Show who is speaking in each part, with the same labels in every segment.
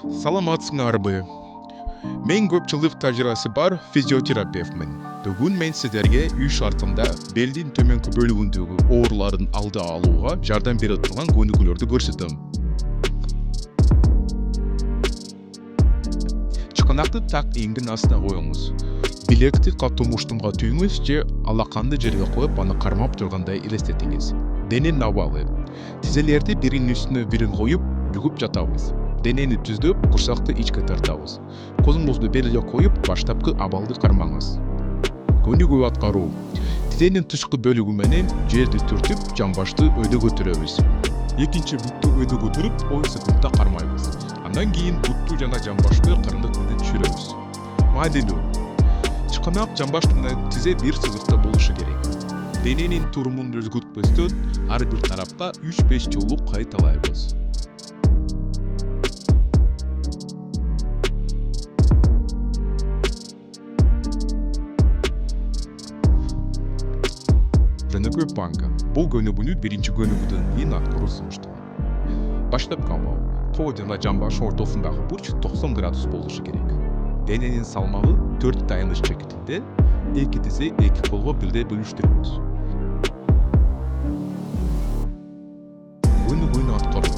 Speaker 1: Саламатсыңарбы. Мен көп жылдық тәжірибесі бар физиотерапевтмін. Бүгін мен сіздерге үй шартында белдің төменгі бөлігіндегі ауырлардың алды алуға жардам бере тұрған көнігулерді көрсетем. Чықанақты так еңгін астына қойыңыз. Білекті қатты мұштымға түйіңіз же алақанды жерге қойып, аны қармап тұрғандай елестетіңіз. Денен навалы. Тізелерді бірінің үстіне бірін қойып, бүгіп жатауыз. Денені түздіп, құрсақты ичке тартауыз. Қолыңызды белге қойып, баштапқы абалды қармаңыз. Көнігу атқару. Тізенің түшқы бөлігіменен жерді түртіп, жамбашты өйді көтіреміз. Екінші бұтты өйді көтіріп, 10 секундта қармаймыз. Андан кейін бұтты жана жамбашты қырындықынды түшіреміз. Мадилу. Чықанақ жамбаштына тізе бір сызықта болушы керек. Дененің турумын өзгертпестен, ар бір тарапқа 3-5 жолу қайталаймыз. Көнігу банка. Бұл көнігуні бірінші көнігуден кейін атқару сымыштығы. Баштап қалмау. Қол жана жамбаш ортасындағы бұрыш 90 градус болушы керек. Дененің салмағы 4 тайыныш шекетінде, 2 тізе 2 қолға бірдей бөліштіреміз. Көнігуні атқару.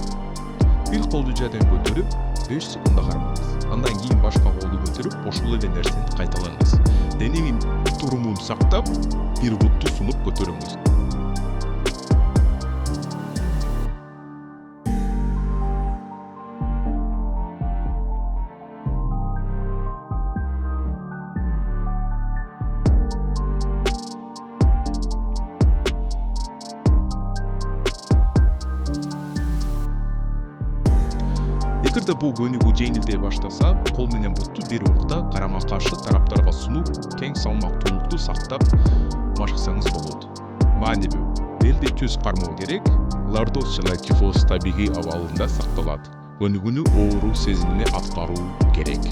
Speaker 1: Bir қолды жерден көтеріп, 5 секунда қармаңыз. Андан кейін башқа қолды көтеріп, ошол эле нерсени кайталаңыз. Дененин турумун сактап, bir бутты сунуп көтөрүңүз. Эгерде бул көнүгүү жеңилдей баштаса, кол менен бутты бир урта карама каршы тараптарга сунуп, тең салмактуулукту сактап машыксаңыз болот. Маанилүү, белди түз кармоо керек, лордоз жана кифоз табигый абалында сакталат. Көнүгүүнү оору сезимине аткаруу керек.